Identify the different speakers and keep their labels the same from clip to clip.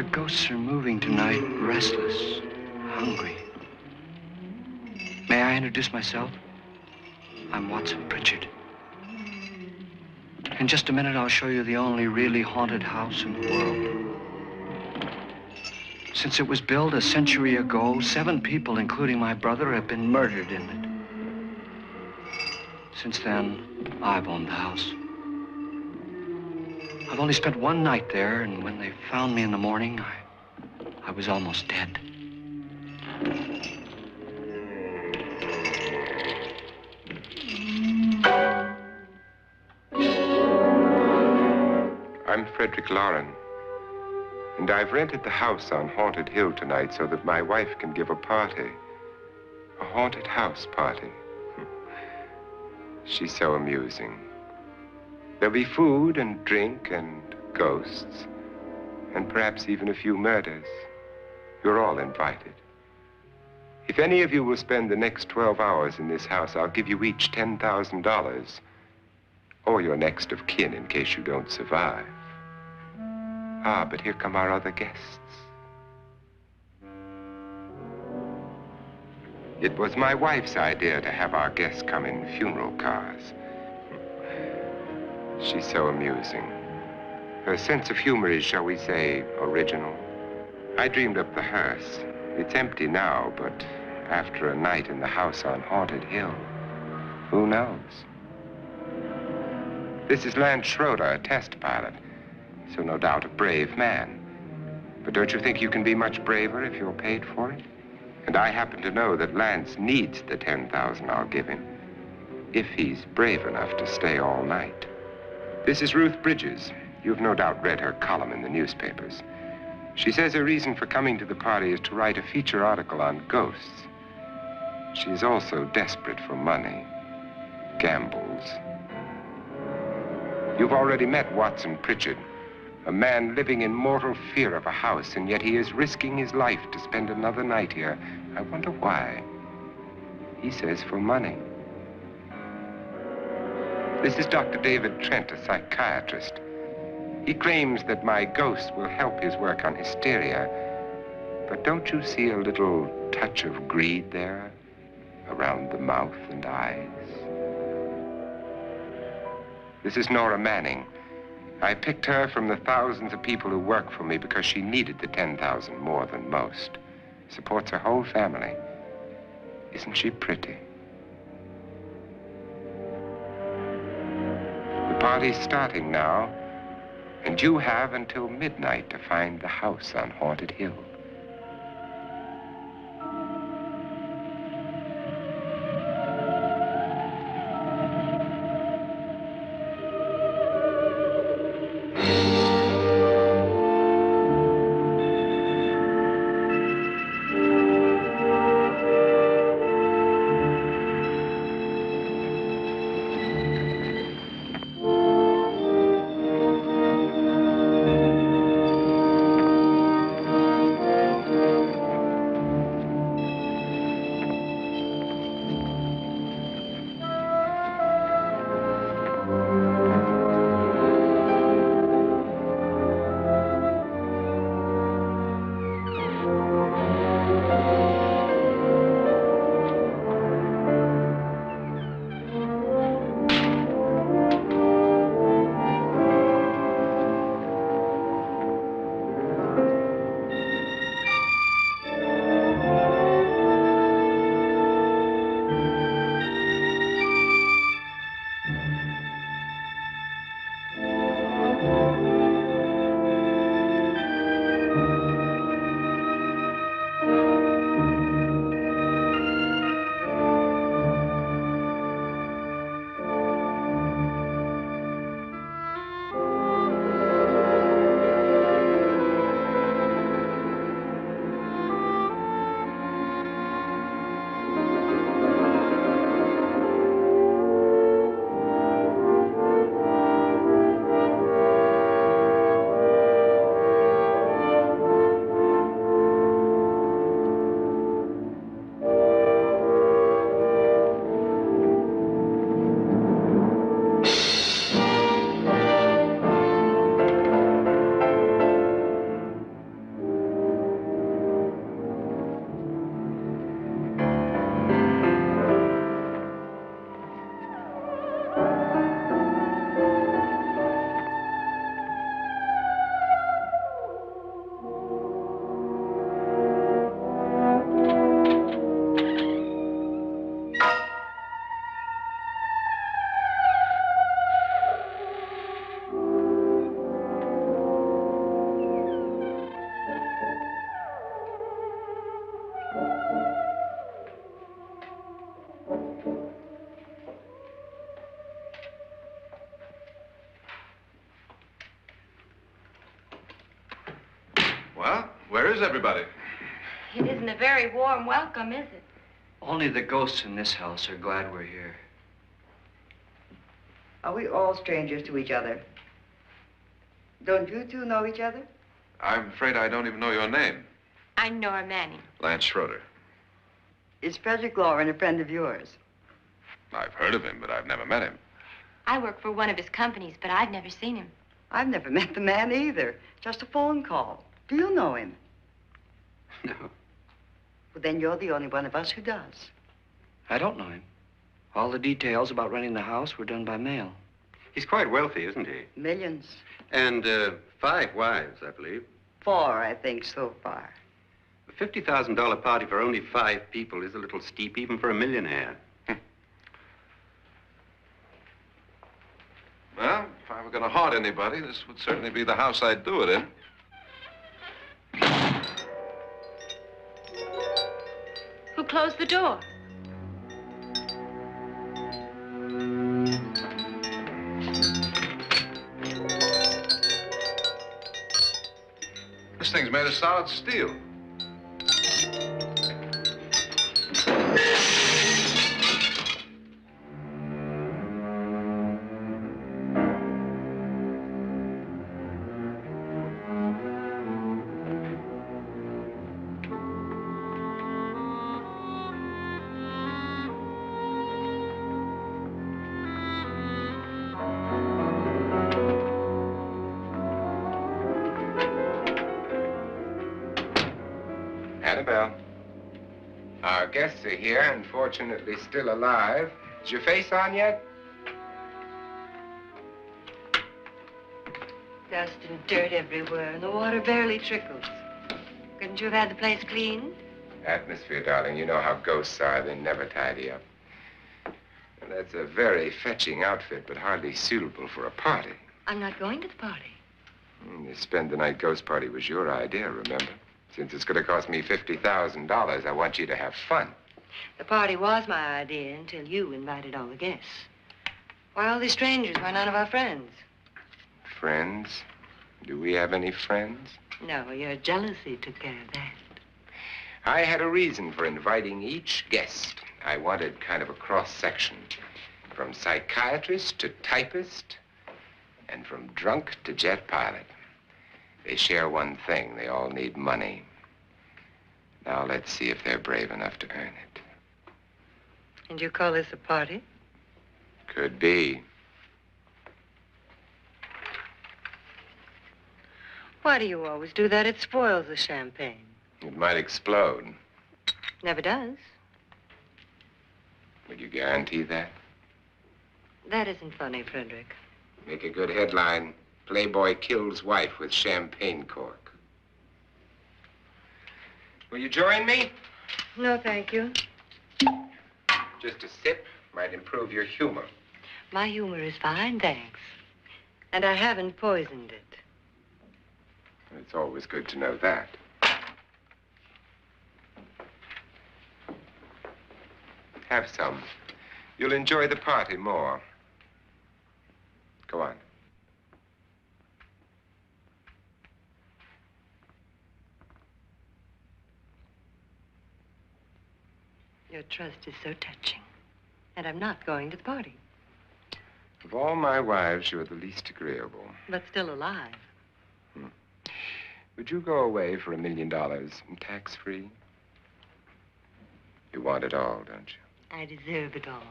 Speaker 1: The ghosts are moving tonight, restless, hungry. May I introduce myself? I'm Watson Pritchard. In just a minute, I'll show you the only really haunted house in the world. Since it was built a century ago, 7 people, including my brother, have been murdered in it. Since then, I've owned the house. I've only spent one night there, and when they found me in the morning, I was almost dead.
Speaker 2: I'm Frederick Loren, and I've rented the house on Haunted Hill tonight so that my wife can give a party. A haunted house party. She's so amusing. There'll be food and drink and ghosts, and perhaps even a few murders. You're all invited. If any of you will spend the next 12 hours in this house, I'll give you each $10,000, or your next of kin in case you don't survive. Ah, but here come our other guests. It was my wife's idea to have our guests come in funeral cars. She's so amusing. Her sense of humor is, shall we say, original. I dreamed up the hearse. It's empty now, but after a night in the house on Haunted Hill, who knows? This is Lance Schroeder, a test pilot, so no doubt a brave man. But don't you think you can be much braver if you're paid for it? And I happen to know that Lance needs the $10,000 I'll give him, if he's brave enough to stay all night. This is Ruth Bridges. You've no doubt read her column in the newspapers. She says her reason for coming to the party is to write a feature article on ghosts. She's also desperate for money, gambles. You've already met Watson Pritchard, a man living in mortal fear of a house, and yet he is risking his life to spend another night here. I wonder why. He says for money. This is Dr. David Trent, a psychiatrist. He claims that my ghost will help his work on hysteria. But don't you see a little touch of greed there around the mouth and eyes? This is Nora Manning. I picked her from the thousands of people who work for me because she needed the $10,000 more than most. Supports her whole family. Isn't she pretty? The party's starting now, and you have until midnight to find the house on Haunted Hill.
Speaker 3: Well, where is everybody?
Speaker 4: It isn't a very warm welcome, is it?
Speaker 1: Only the ghosts in this house are glad we're here.
Speaker 5: Are we all strangers to each other? Don't you two know each other?
Speaker 3: I'm afraid I don't even know your name.
Speaker 4: I'm Nora Manning.
Speaker 3: Lance Schroeder.
Speaker 5: Is Frederick Loren a friend of yours?
Speaker 3: I've heard of him, but I've never met him.
Speaker 4: I work for one of his companies, but I've never seen him.
Speaker 5: I've never met the man either. Just a phone call. Do you know him?
Speaker 1: No,
Speaker 5: Well, then you're the only one of us who does.
Speaker 1: I don't know him. All the details about renting the house were done by mail.
Speaker 6: He's quite wealthy, isn't he?
Speaker 5: Millions.
Speaker 6: And 5 wives, I believe.
Speaker 5: 4, I think, so far.
Speaker 6: A $50,000 party for only 5 people is a little steep, even for a millionaire.
Speaker 3: Well, if I were going to haunt anybody, this would certainly be the house I'd do it in.
Speaker 4: Who closed the door?
Speaker 3: This thing's made of solid steel.
Speaker 2: Annabelle, our guests are here, unfortunately still alive. Is your face on yet?
Speaker 5: Dust and dirt everywhere, and the water barely trickles.
Speaker 4: Couldn't you have had the place cleaned?
Speaker 2: Atmosphere, darling. You know how ghosts are. They never tidy up. And that's a very fetching outfit, but hardly suitable for a party.
Speaker 4: I'm not going to the party.
Speaker 2: The spend-the-night ghost party was your idea, remember? Since it's going to cost me $50,000, I want you to have fun.
Speaker 4: The party was my idea until you invited all the guests. Why all these strangers? Why none of our friends?
Speaker 2: Friends? Do we have any friends?
Speaker 4: No, your jealousy took care of that.
Speaker 2: I had a reason for inviting each guest. I wanted kind of a cross-section. From psychiatrist to typist, and from drunk to jet pilot. They share one thing. They all need money. Now let's see if they're brave enough to earn it.
Speaker 5: And you call this a party?
Speaker 2: Could be.
Speaker 5: Why do you always do that? It spoils the champagne.
Speaker 2: It might explode.
Speaker 5: Never does.
Speaker 2: Would you guarantee that?
Speaker 5: That isn't funny, Frederick.
Speaker 2: Make a good headline. Playboy kills wife with champagne cork. Will you join me?
Speaker 5: No, thank you.
Speaker 2: Just a sip might improve your humor.
Speaker 5: My humor is fine, thanks. And I haven't poisoned it.
Speaker 2: It's always good to know that. Have some. You'll enjoy the party more. Go on.
Speaker 5: Your trust is so touching. And I'm not going to the party.
Speaker 2: Of all my wives, you're the least agreeable.
Speaker 5: But still alive.
Speaker 2: Would you go away for $1 million and tax-free? You want it all, don't you?
Speaker 5: I deserve it all.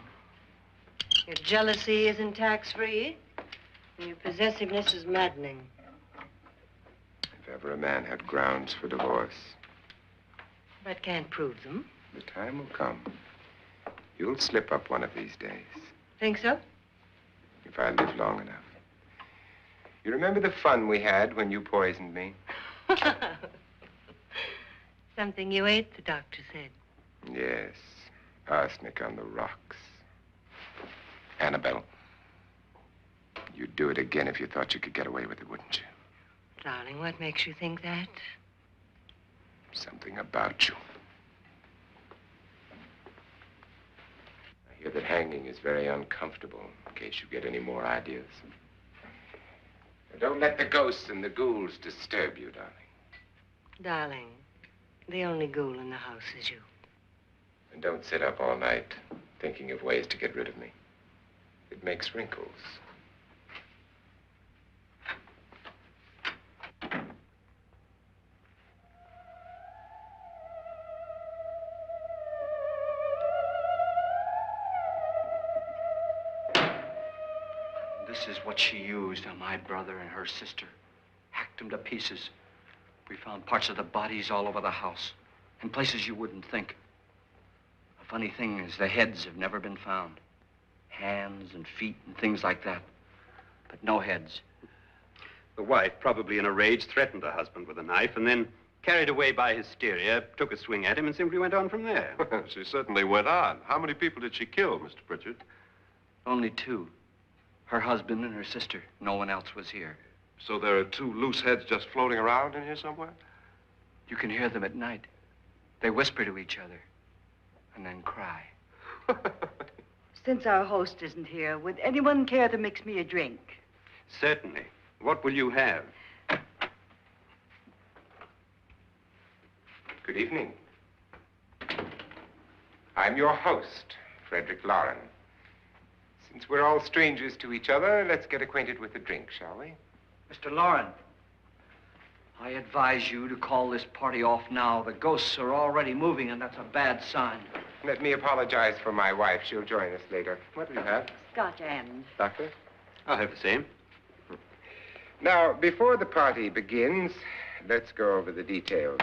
Speaker 5: Your jealousy isn't tax-free. And your possessiveness is maddening.
Speaker 2: If ever a man had grounds for divorce.
Speaker 5: But can't prove them.
Speaker 2: The time will come. You'll slip up one of these days.
Speaker 5: Think so?
Speaker 2: If I live long enough. You remember the fun we had when you poisoned me?
Speaker 5: Something you ate, the doctor said.
Speaker 2: Yes. Arsenic on the rocks. Annabelle, you'd do it again if you thought you could get away with it, wouldn't you?
Speaker 5: Darling, what makes you think that?
Speaker 2: Something about you. I hear that hanging is very uncomfortable, in case you get any more ideas. Don't let the ghosts and the ghouls disturb you, darling.
Speaker 4: Darling, the only ghoul in the house is you.
Speaker 2: And don't sit up all night thinking of ways to get rid of me. It makes wrinkles.
Speaker 1: This is what she used on my brother and her sister. Hacked them to pieces. We found parts of the bodies all over the house, in places you wouldn't think. The funny thing is the heads have never been found. Hands and feet and things like that. But no heads.
Speaker 6: The wife, probably in a rage, threatened her husband with a knife and then, carried away by hysteria, took a swing at him and simply went on from there.
Speaker 3: She certainly went on. How many people did she kill, Mr. Pritchard?
Speaker 1: Only two. Her husband and her sister. No one else was here.
Speaker 3: So there are two loose heads just floating around in here somewhere?
Speaker 1: You can hear them at night. They whisper to each other and then cry.
Speaker 7: Since our host isn't here, would anyone care to mix me a drink?
Speaker 6: Certainly. What will you have?
Speaker 2: Good evening. I'm your host, Frederick Loren. Since we're all strangers to each other, let's get acquainted with a drink, shall we?
Speaker 1: Mr. Loren, I advise you to call this party off now. The ghosts are already moving, and that's a bad sign.
Speaker 2: Let me apologize for my wife. She'll join us later. What do you have?
Speaker 7: Scotch and.
Speaker 2: Doctor?
Speaker 6: I'll have the same.
Speaker 2: Now, before the party begins, let's go over the details.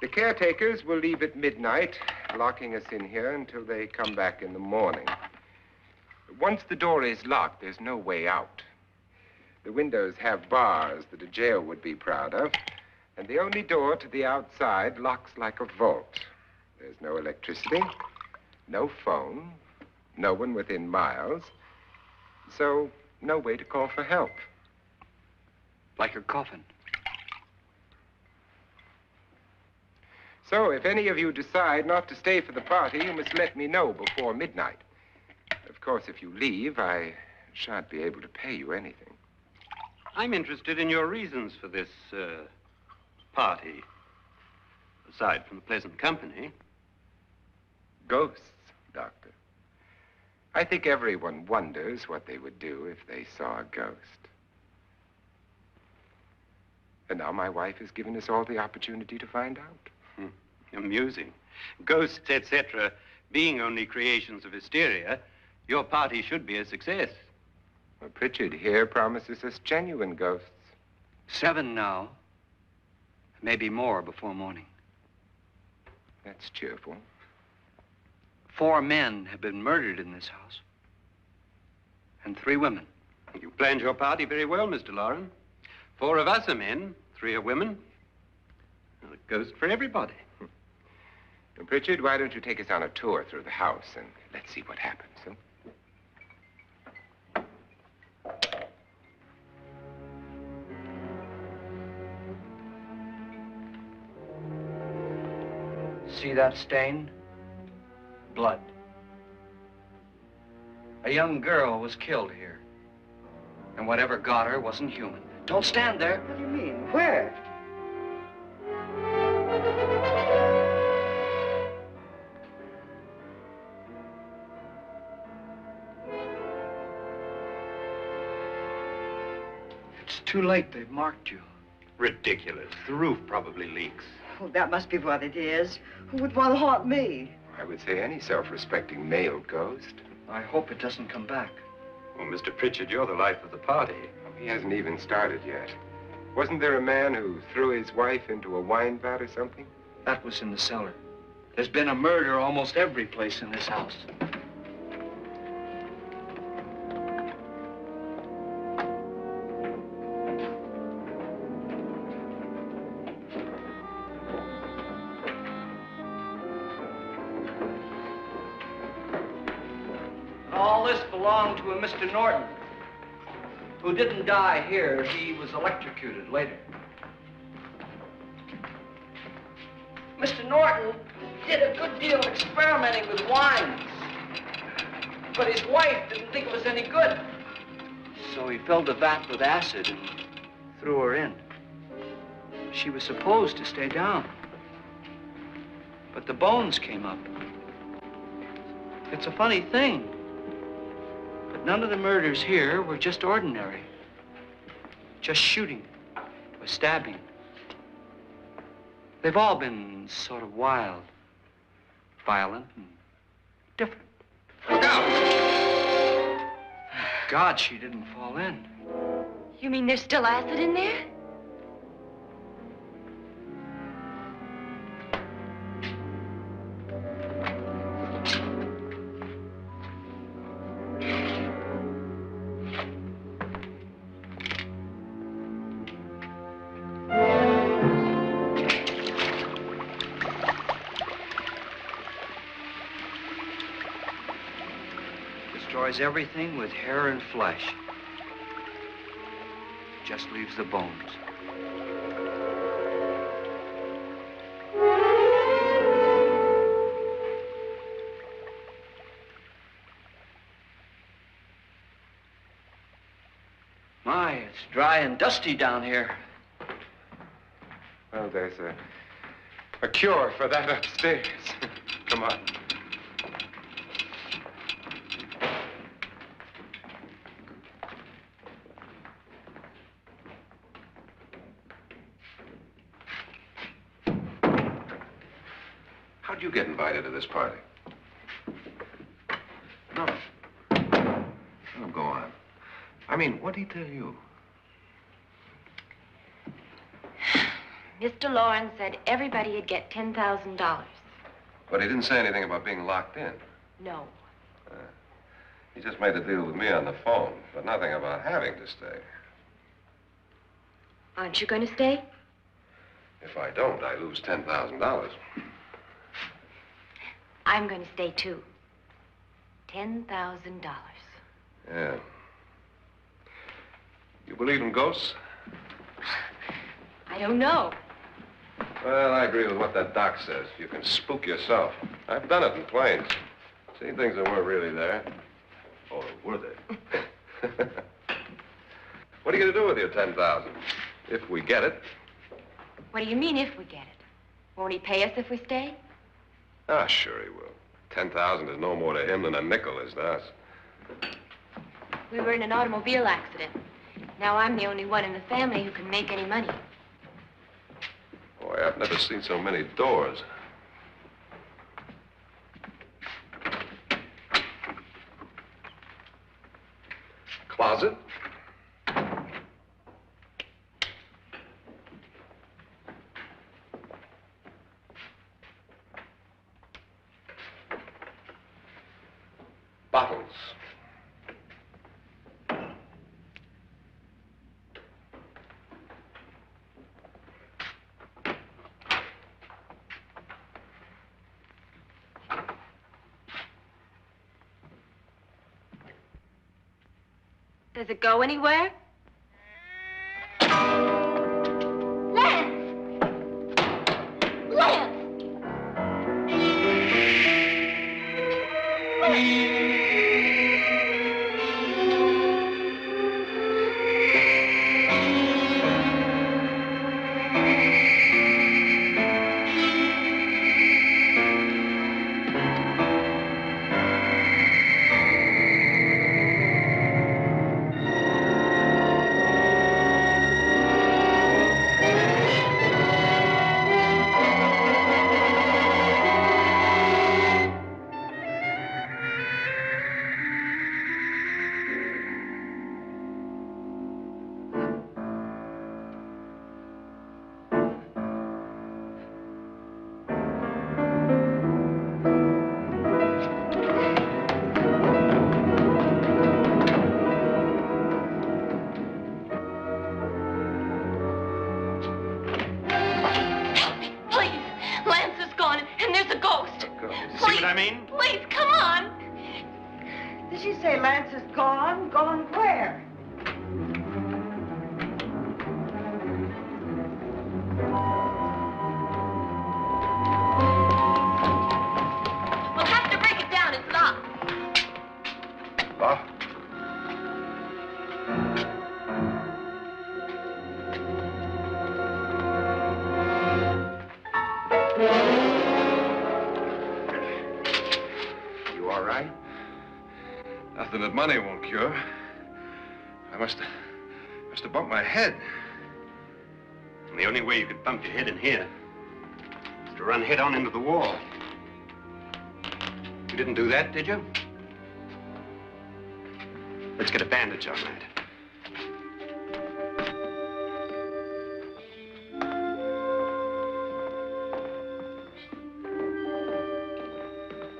Speaker 2: The caretakers will leave at midnight, locking us in here until they come back in the morning. Once the door is locked, there's no way out. The windows have bars that a jail would be proud of, and the only door to the outside locks like a vault. There's no electricity, no phone, no one within miles, so no way to call for help.
Speaker 1: Like a coffin.
Speaker 2: So if any of you decide not to stay for the party, you must let me know before midnight. Of course, if you leave, I shan't be able to pay you anything.
Speaker 6: I'm interested in your reasons for this, party. Aside from the pleasant company.
Speaker 2: Ghosts, Doctor. I think everyone wonders what they would do if they saw a ghost. And now my wife has given us all the opportunity to find out.
Speaker 6: Amusing. Ghosts, etc., being only creations of hysteria, your party should be a success.
Speaker 2: Well, Pritchard here promises us genuine ghosts.
Speaker 1: 7 now. Maybe more before morning.
Speaker 2: That's cheerful.
Speaker 1: 4 men have been murdered in this house. And 3 women.
Speaker 6: You planned your party very well, Mr. Loren. 4 of us are men, 3 are women. Well, a ghost for everybody.
Speaker 2: Well, Pritchard, why don't you take us on a tour through the house and let's see what happens, huh?
Speaker 1: See that stain? Blood. A young girl was killed here. And whatever got her wasn't human. Don't stand there.
Speaker 7: What do you mean? Where?
Speaker 1: It's too late. They've marked you.
Speaker 6: Ridiculous. The roof probably leaks.
Speaker 7: Oh, that must be what it is. Who would want to haunt me?
Speaker 2: I would say any self-respecting male ghost.
Speaker 1: I hope it doesn't come back.
Speaker 6: Well, Mr. Pritchard, you're the life of the party.
Speaker 2: He hasn't even started yet. Wasn't there a man who threw his wife into a wine vat or something?
Speaker 1: That was in the cellar. There's been a murder almost every place in this house. All this belonged to a Mr. Norton, who didn't die here. He was electrocuted later. Mr. Norton did a good deal of experimenting with wines, but his wife didn't think it was any good. So he filled the vat with acid and threw her in. She was supposed to stay down. But the bones came up. It's a funny thing, but none of the murders here were just ordinary. Just shooting or stabbing. They've all been sort of wild, violent, and different.
Speaker 3: Look out!
Speaker 1: God, she didn't fall in.
Speaker 5: You mean there's still acid in there?
Speaker 1: Destroys everything with hair and flesh. Just leaves the bones. My, it's dry and dusty down here.
Speaker 2: Well, there's a cure for that upstairs. Come on.
Speaker 3: How'd you get invited to this party? No. Oh, go on. I mean, what'd he tell you?
Speaker 5: Mr. Loren said everybody'd get $10,000.
Speaker 3: But he didn't say anything about being locked in.
Speaker 5: No.
Speaker 3: He just made a deal with me on the phone, but nothing about having to stay.
Speaker 5: Aren't you going to stay?
Speaker 3: If I don't, I lose $10,000.
Speaker 5: I'm going to stay, too. $10,000.
Speaker 3: Yeah. You believe in ghosts?
Speaker 5: I don't know.
Speaker 3: Well, I agree with what that doc says. You can spook yourself. I've done it in planes. Seen things that weren't really there. Or were they? What are you going to do with your $10,000? If we get it.
Speaker 5: What do you mean, if we get it? Won't he pay us if we stay?
Speaker 3: Ah, sure he will. 10,000 is no more to him than a nickel is to us.
Speaker 5: We were in an automobile accident. Now I'm the only one in the family who can make any money.
Speaker 3: Boy, I've never seen so many doors. Closet. Bottles.
Speaker 5: Does it go anywhere? Lance! Lance!
Speaker 6: I mean?
Speaker 5: Please, come on.
Speaker 7: Did she say Lance is gone? Gone where?
Speaker 5: We'll have to break it down. It's locked.
Speaker 3: Locked? that money won't cure. I must have bumped my head.
Speaker 6: And the only way you could bump your head in here is to run head on into the wall. You didn't do that, did you? Let's get a bandage on that.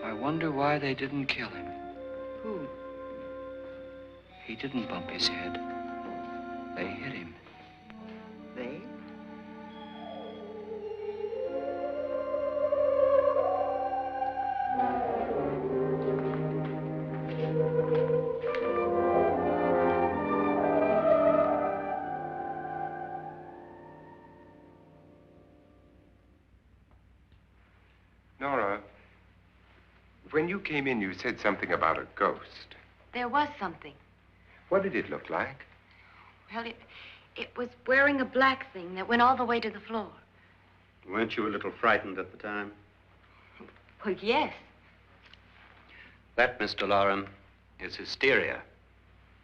Speaker 1: I wonder why they didn't kill him.
Speaker 7: Who?
Speaker 1: He didn't bump his head. They hit him.
Speaker 7: They?
Speaker 2: Nora, when you came in, you said something about a ghost.
Speaker 5: There was something.
Speaker 2: What did it look like?
Speaker 5: Well, it was wearing a black thing that went all the way to the floor.
Speaker 6: Weren't you a little frightened at the time?
Speaker 5: Well, yes.
Speaker 6: That, Mr. Loren, is hysteria.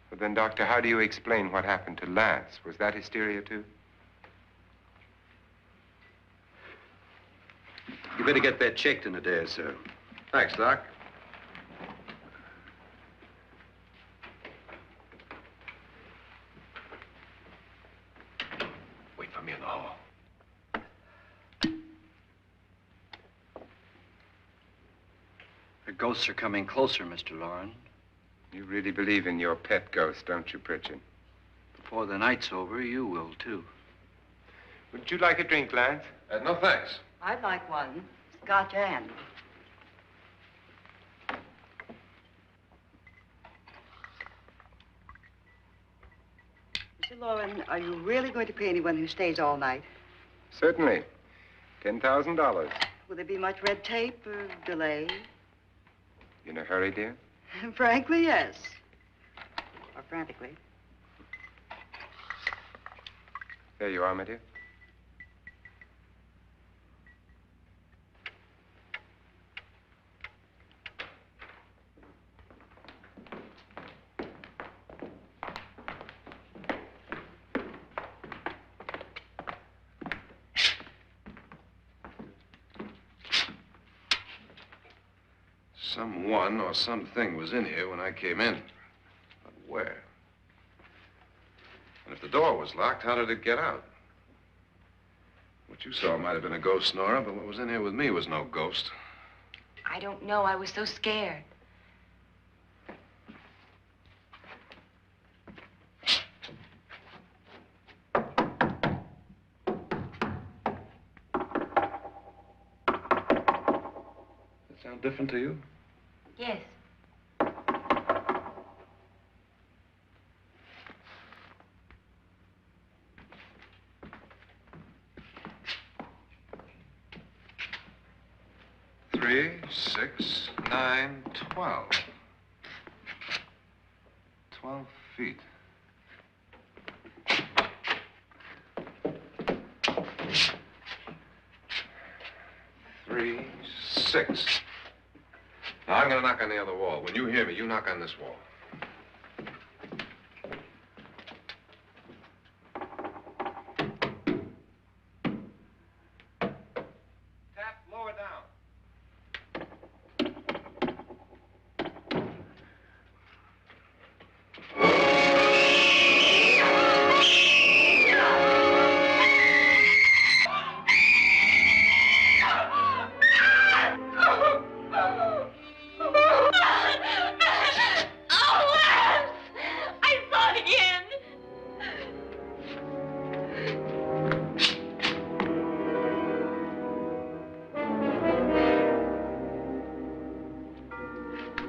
Speaker 2: Well, then, Doctor, how do you explain what happened to Lance? Was that hysteria, too?
Speaker 6: You better get that checked in a day or so.
Speaker 3: Thanks, Doc. Wait for me in the hall.
Speaker 1: The ghosts are coming closer, Mr. Loren.
Speaker 2: You really believe in your pet ghost, don't you, Pritchard?
Speaker 1: Before the night's over, you will, too.
Speaker 2: Would you like a drink, Lance?
Speaker 3: No, thanks.
Speaker 7: I'd like one. Scotch and. Mr. Loren, are you really going to pay anyone who stays all night?
Speaker 2: Certainly. $10,000.
Speaker 7: Will there be much red tape or delay?
Speaker 2: In a hurry, dear?
Speaker 7: Frankly, yes. Or frantically.
Speaker 2: There you are, my dear.
Speaker 3: Someone or something was in here when I came in. But where? And if the door was locked, how did it get out? What you saw might have been a ghost, Nora, but what was in here with me was no ghost.
Speaker 5: I don't know. I was so scared.
Speaker 3: Does it sound different to you?
Speaker 5: Yes.
Speaker 3: Three, 6, 9, 12. 12 feet. Three, 6. Now, I'm going to knock on the other wall. When you hear me, you knock on this wall. Tap lower down.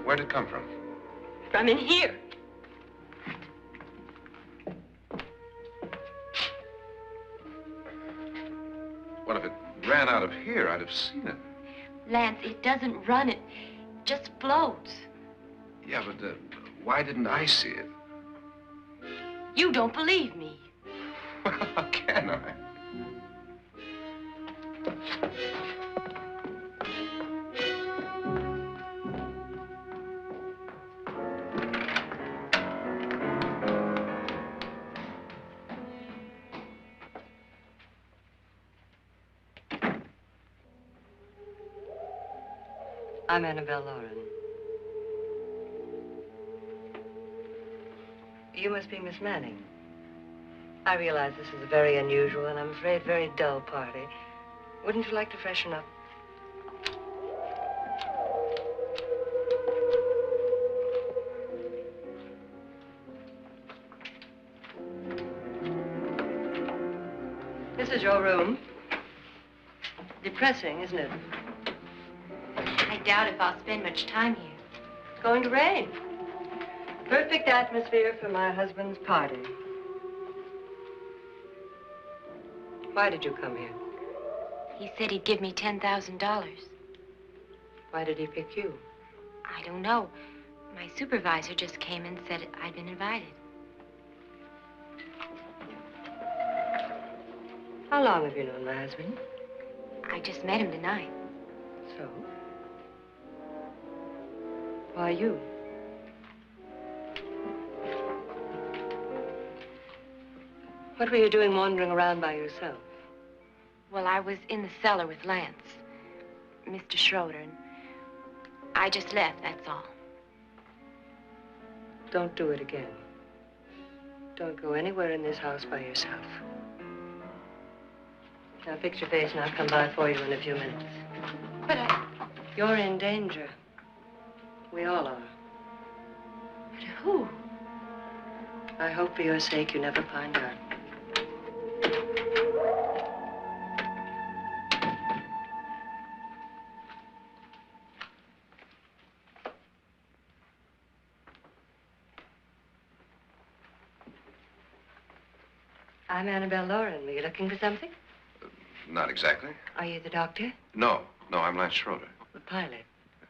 Speaker 3: Where'd it come from?
Speaker 5: From in here.
Speaker 3: What if it ran out of here? I'd have seen it.
Speaker 5: Lance, it doesn't run. It just floats.
Speaker 3: Yeah, but why didn't I see it?
Speaker 5: You don't believe me.
Speaker 3: Well, how can I?
Speaker 4: I'm Annabelle Loren. You must be Miss Manning. I realize this is a very unusual and I'm afraid very dull party. Wouldn't you like to freshen up? This is your room. Depressing, isn't it?
Speaker 8: I doubt if I'll spend much time here.
Speaker 4: It's going to rain. Perfect atmosphere for my husband's party. Why did you come here?
Speaker 8: He said he'd give me $10,000.
Speaker 4: Why did he pick you?
Speaker 8: I don't know. My supervisor just came and said I'd been invited.
Speaker 4: How long have you known my husband?
Speaker 8: I just met him tonight.
Speaker 4: So? Why you? What were you doing wandering around by yourself?
Speaker 8: Well, I was in the cellar with Lance, Mr. Schroeder, and I just left, that's all.
Speaker 4: Don't do it again. Don't go anywhere in this house by yourself. Now fix your face and I'll come by for you in a few minutes.
Speaker 8: But
Speaker 4: You're in danger. We all are.
Speaker 8: But who?
Speaker 4: I hope for your sake you never find out. I'm Annabelle Loren. Were you looking for something?
Speaker 3: Not exactly.
Speaker 4: Are you the doctor?
Speaker 3: No, I'm Lance Schroeder.
Speaker 4: The pilot.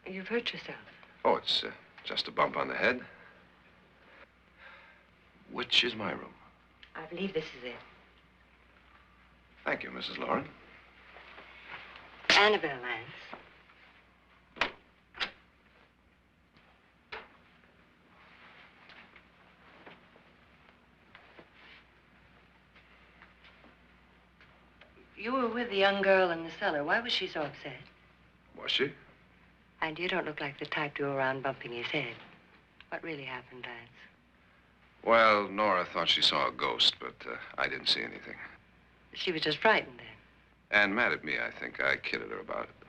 Speaker 4: You've hurt yourself.
Speaker 3: Oh, it's just a bump on the head. Which is my room?
Speaker 4: I believe this is it.
Speaker 3: Thank you, Mrs. Loren.
Speaker 4: Annabelle, Lance. You were with the young girl in the cellar. Why was she so upset?
Speaker 3: Was she?
Speaker 4: And you don't look like the type to go around bumping his head. What really happened, Lance?
Speaker 3: Well, Nora thought she saw a ghost, but I didn't see anything.
Speaker 4: She was just frightened then.
Speaker 3: And mad at me, I think. I kidded her about it.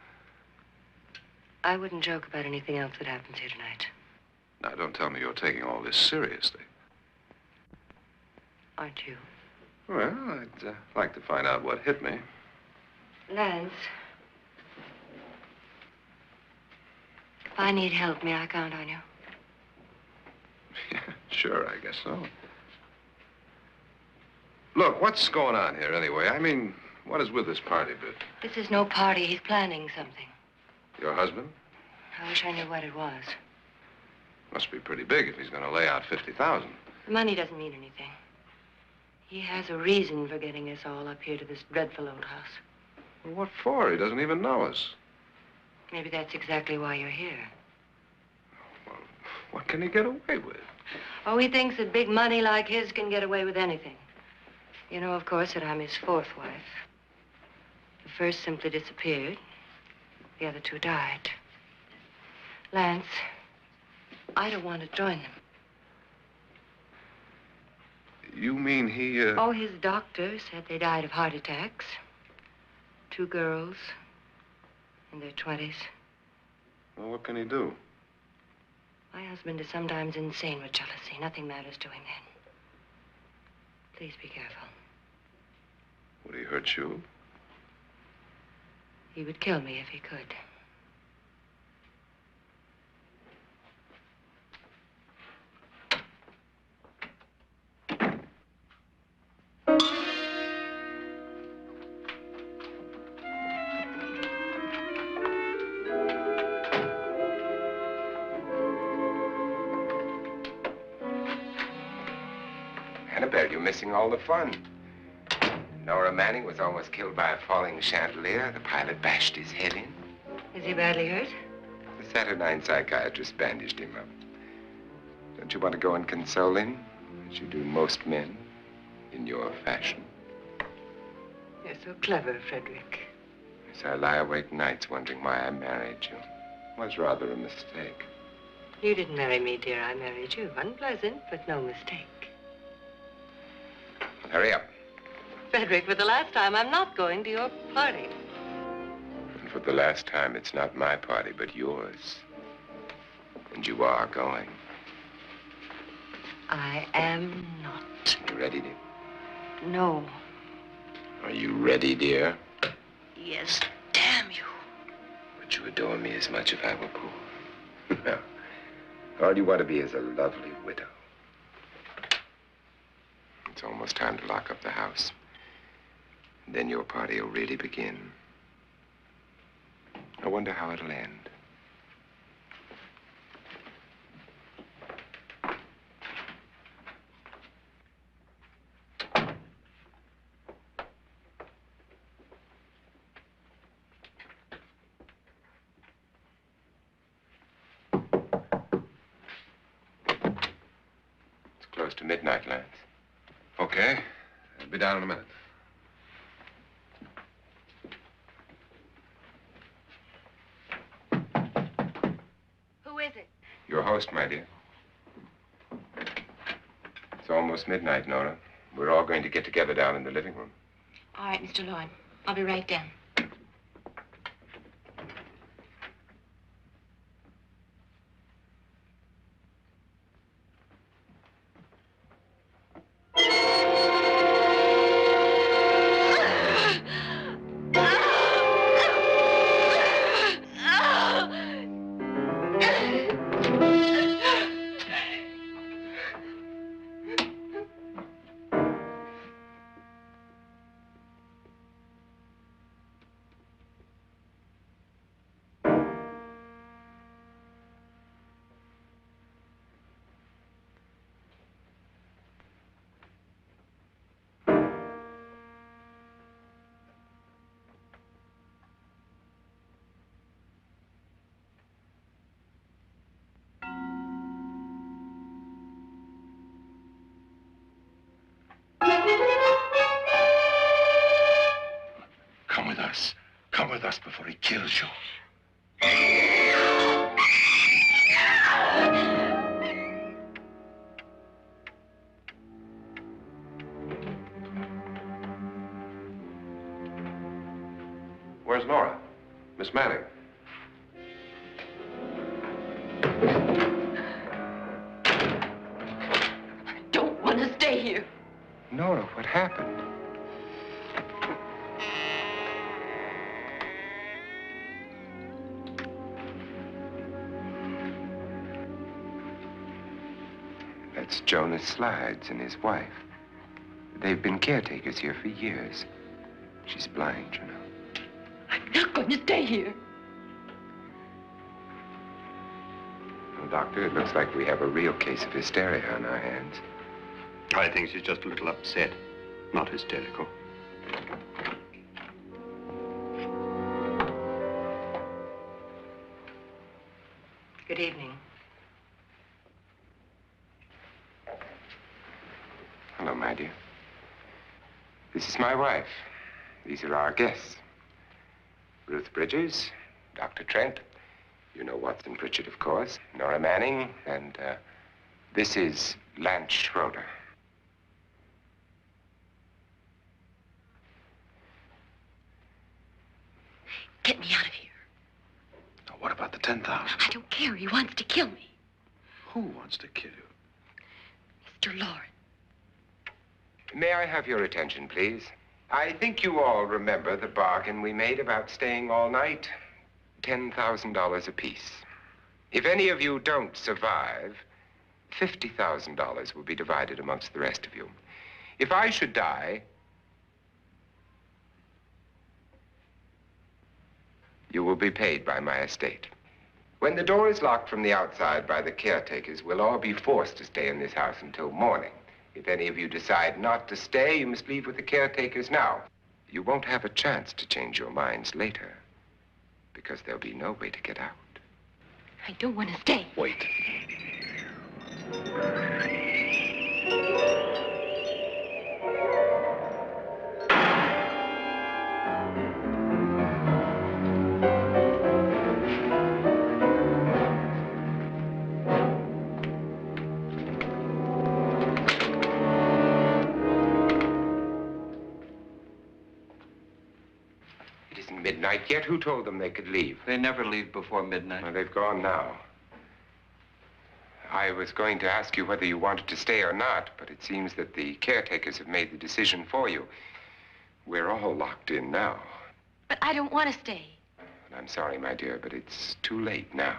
Speaker 4: I wouldn't joke about anything else that happens here tonight.
Speaker 3: Now, don't tell me you're taking all this seriously.
Speaker 4: Aren't you?
Speaker 3: Well, I'd like to find out what hit me.
Speaker 4: Lance. If I need help, may I count on you?
Speaker 3: Yeah, sure, I guess so. Look, what's going on here anyway? I mean, what is with this party bit?
Speaker 4: This is no party. He's planning something.
Speaker 3: Your husband?
Speaker 4: I wish I knew what it was.
Speaker 3: Must be pretty big if he's going to lay out 50,000.
Speaker 4: The money doesn't mean anything. He has a reason for getting us all up here to this dreadful old house.
Speaker 3: Well, what for? He doesn't even know us.
Speaker 4: Maybe that's exactly why you're here.
Speaker 3: Well, what can he get away with?
Speaker 4: Oh, he thinks that big money like his can get away with anything. You know, of course, that I'm his fourth wife. The first simply disappeared. The other two died. Lance, I don't want to join them.
Speaker 3: You mean he,
Speaker 4: Oh, his doctor said they died of heart attacks. 2 girls in their 20s.
Speaker 3: Well, what can he do?
Speaker 4: My husband is sometimes insane with jealousy. Nothing matters to him then. Please be careful.
Speaker 3: Would he hurt you?
Speaker 4: He would kill me if he could.
Speaker 2: Annabelle, you're missing all the fun. Nora Manning was almost killed by a falling chandelier. The pilot bashed his head in.
Speaker 4: Is he badly hurt?
Speaker 2: The Saturnine psychiatrist bandaged him up. Don't you want to go and console him, as you do most men, in your fashion?
Speaker 4: You're so clever, Frederick.
Speaker 2: Yes, I lie awake nights wondering why I married you. was rather a mistake.
Speaker 4: You didn't marry me, dear. I married you. Unpleasant, but no mistake.
Speaker 2: Hurry up.
Speaker 4: Frederick, for the last time, I'm not going to your party.
Speaker 2: And for the last time, it's not my party, but yours. And you are going.
Speaker 4: I am not.
Speaker 2: You ready, dear?
Speaker 4: No.
Speaker 2: Are you ready, dear?
Speaker 4: Yes, damn you.
Speaker 2: Would you adore me as much if I were poor? No. All you want to be is a lovely widow. It's almost time to lock up the house. And then your party will really begin. I wonder how it'll end. Close to midnight, Lance.
Speaker 3: Okay. I'll be down in a minute.
Speaker 8: Who is it?
Speaker 2: Your host, my dear. It's almost midnight, Nora. We're all going to get together down in the living room.
Speaker 8: All right, Mr. Loren. I'll be right down.
Speaker 3: Come with us before he kills you. Where's Nora? Miss Manning.
Speaker 8: I don't want to stay here.
Speaker 2: Nora, what happened? That's Jonas Slides and his wife. They've been caretakers here for years. She's blind, you know.
Speaker 8: I'm not going to stay here.
Speaker 2: Well, Doctor, it looks like we have a real case of hysteria on our hands.
Speaker 6: I think she's just a little upset, not hysterical.
Speaker 4: Good evening.
Speaker 2: Hello, my dear. This is my wife. These are our guests. Ruth Bridges, Dr. Trent. You know Watson Pritchard, of course. Nora Manning, and this is Lance Schroeder.
Speaker 8: Get me out of here.
Speaker 3: Now, what about the 10,000?
Speaker 8: I don't care. He wants to kill me.
Speaker 3: Who wants to kill you?
Speaker 8: Mr. Loren.
Speaker 2: May I have your attention, please? I think you all remember the bargain we made about staying all night. $10,000 apiece. If any of you don't survive, $50,000 will be divided amongst the rest of you. If I should die, you will be paid by my estate. When the door is locked from the outside by the caretakers, we'll all be forced to stay in this house until morning. If any of you decide not to stay, you must leave with the caretakers now. You won't have a chance to change your minds later, because there'll be no way to get out.
Speaker 8: I don't want to stay.
Speaker 3: Wait.
Speaker 2: isn't midnight yet. Who told them they could leave?
Speaker 1: They never leave before midnight.
Speaker 2: Well, they've gone now. I was going to ask you whether you wanted to stay or not, but it seems that the caretakers have made the decision for you. We're all locked in now.
Speaker 8: But I don't want to stay.
Speaker 2: And I'm sorry, my dear, but it's too late now.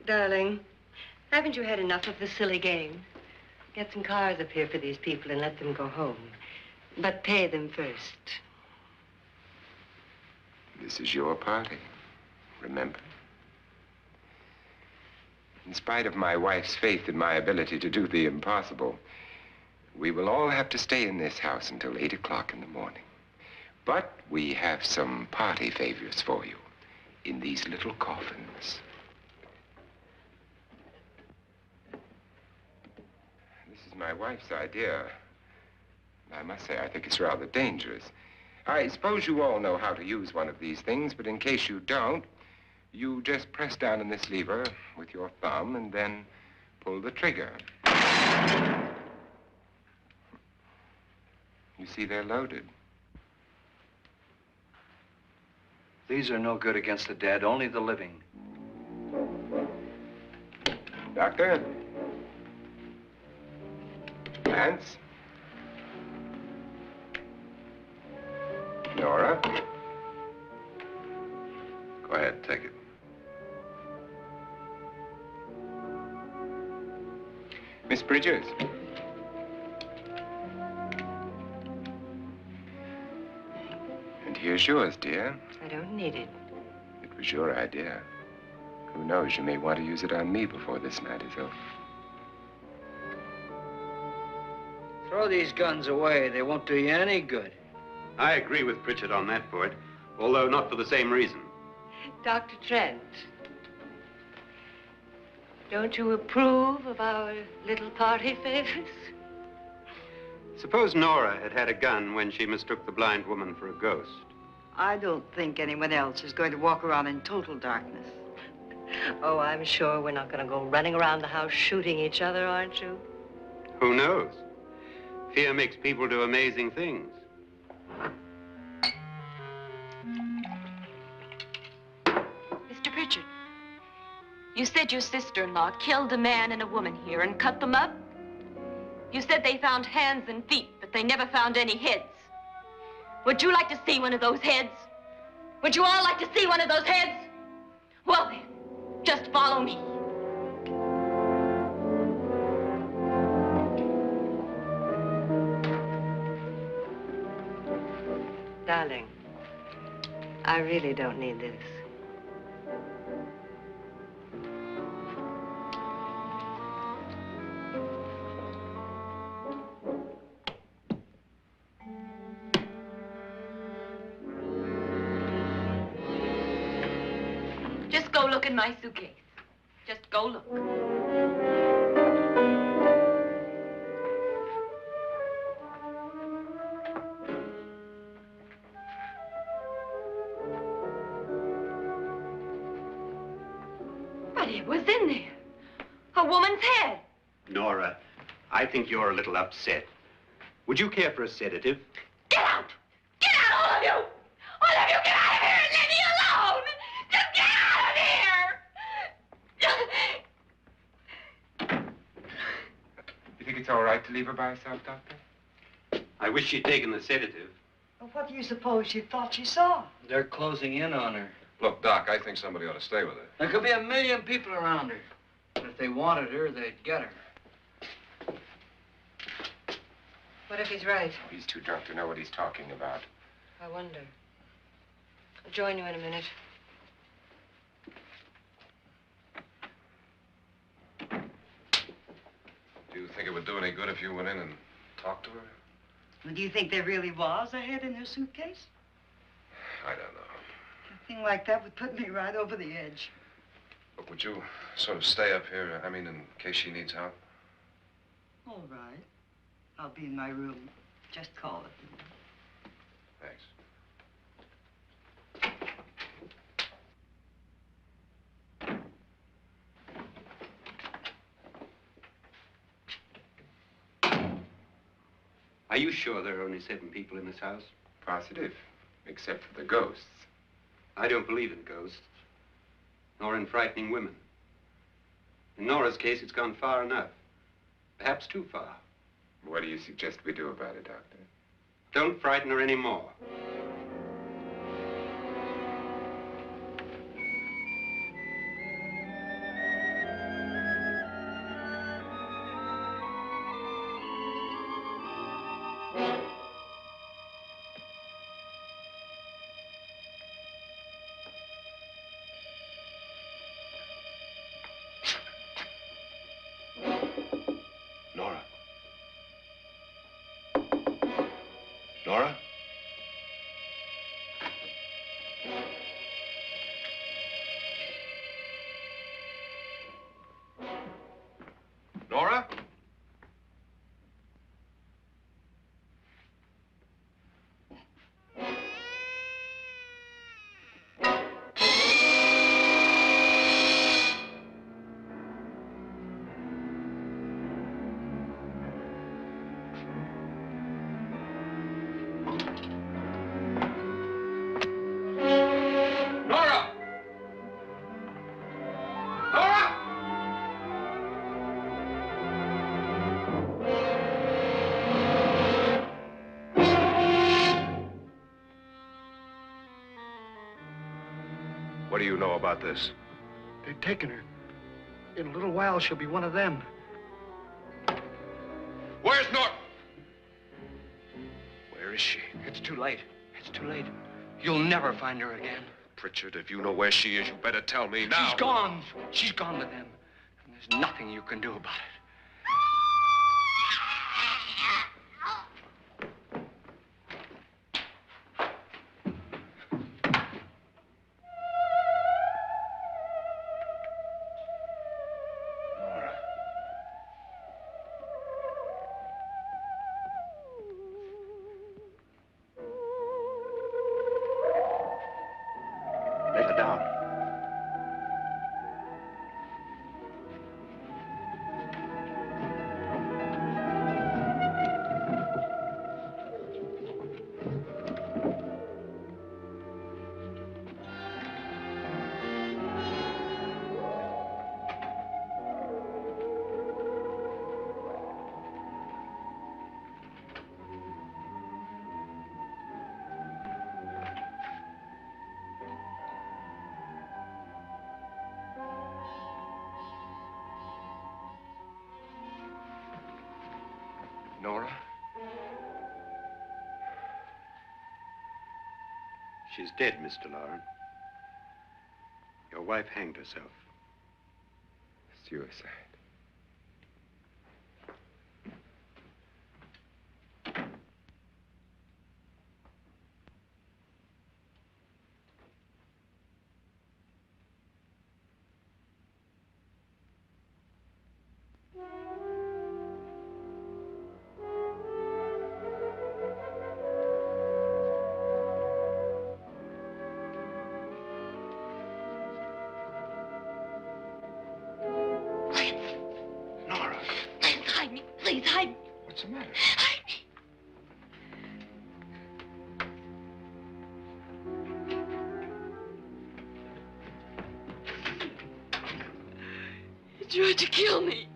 Speaker 4: Darling, haven't you had enough of the silly game? Get some cars up here for these people and let them go home. But pay them first.
Speaker 2: This is your party, remember? In spite of my wife's faith in my ability to do the impossible, we will all have to stay in this house until 8 o'clock in the morning. But we have some party favors for you in these little coffins. This is my wife's idea. I must say, I think it's rather dangerous. I suppose you all know how to use one of these things, but in case you don't, you just press down on this lever with your thumb and then pull the trigger. You see, they're loaded.
Speaker 1: These are no good against the dead, only the living.
Speaker 2: Doctor? Lance? Nora?
Speaker 3: Go ahead, take it.
Speaker 2: Miss Bridges? And here's yours, dear.
Speaker 4: I don't need it.
Speaker 2: It was your idea. Who knows, you may want to use it on me before this night is over.
Speaker 1: Throw these guns away. They won't do you any good.
Speaker 6: I agree with Pritchard on that point, although not for the same reason.
Speaker 4: Dr. Trent, don't you approve of our little party favors?
Speaker 6: Suppose Nora had had a gun when she mistook the blind woman for a ghost.
Speaker 7: I don't think anyone else is going to walk around in total darkness.
Speaker 4: Oh, I'm sure we're not going to go running around the house shooting each other, aren't you?
Speaker 6: Who knows? Fear makes people do amazing things.
Speaker 8: Mr. Pritchard, you said your sister-in-law killed a man and a woman here and cut them up? You said they found hands and feet, but they never found any heads. Would you like to see one of those heads? Would you all like to see one of those heads? Well then, just follow me.
Speaker 4: Darling, I really don't need this.
Speaker 8: Just go look in my suitcase. Just go look. But it was in there. A woman's head.
Speaker 6: Nora, I think you're a little upset. Would you care for a sedative?
Speaker 8: Get out! Get out, all of you! All of you, get out of here and leave me alone! Just get out of here!
Speaker 2: You think it's all right to leave her by herself, Doctor?
Speaker 6: I wish she'd taken the sedative.
Speaker 7: Well, what do you suppose she thought she saw?
Speaker 1: They're closing in on her.
Speaker 3: Look, Doc, I think somebody ought to stay with her.
Speaker 1: There could be 1 million people around her. But if they wanted her, they'd get her.
Speaker 4: What if he's right?
Speaker 2: He's too drunk to know what he's talking about.
Speaker 4: I wonder. I'll join you in a minute.
Speaker 3: Do you think it would do any good if you went in and talked to her?
Speaker 7: Well, do you think there really was a head in her suitcase?
Speaker 3: I don't know.
Speaker 7: A thing like that would put me right over the edge.
Speaker 3: But would you sort of stay up here, I mean, in case she needs help?
Speaker 7: All right. I'll be in my room. Just call it.
Speaker 3: Thanks.
Speaker 6: Are you sure there are only 7 people in this house?
Speaker 2: Positive, except for the ghosts.
Speaker 6: I don't believe in ghosts, nor in frightening women. In Nora's case, it's gone far enough. Perhaps too far.
Speaker 2: What do you suggest we do about it, Doctor?
Speaker 6: Don't frighten her anymore.
Speaker 3: Nora? Nora? Nora? Nora! Nora! What do you know about this?
Speaker 1: They've taken her. In a little while, she'll be one of them.
Speaker 3: Where's Nora? Where is she?
Speaker 1: It's too late. It's too late. You'll never find her again.
Speaker 3: Pritchard, if you know where she is, you better tell me now.
Speaker 1: She's gone. She's gone with them. And there's nothing you can do about it.
Speaker 3: Nora.
Speaker 6: Let her down.
Speaker 3: Nora?
Speaker 6: She's dead, Mr. Loren. Your wife hanged herself.
Speaker 2: Suicide.
Speaker 3: Nora,
Speaker 8: Please hide me. Please hide me.
Speaker 2: What's the matter?
Speaker 8: Hide me. He tried to kill me.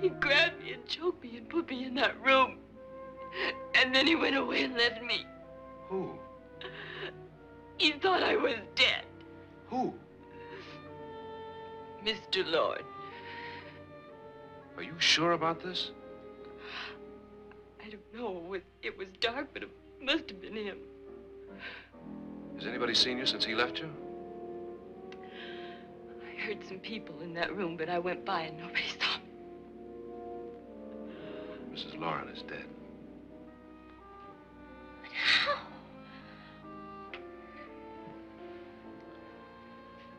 Speaker 8: He grabbed me and choked me and put me in that room. And then he went away and left me.
Speaker 3: who?
Speaker 8: He thought I was dead.
Speaker 3: Who?
Speaker 8: Mr. Lord.
Speaker 3: Are you sure about this?
Speaker 8: I don't know. It was dark, but it must have been him.
Speaker 3: Has anybody seen you since he left you?
Speaker 8: I heard some people in that room, but I went by and nobody saw me.
Speaker 3: Mrs. Loren is dead.
Speaker 8: But how?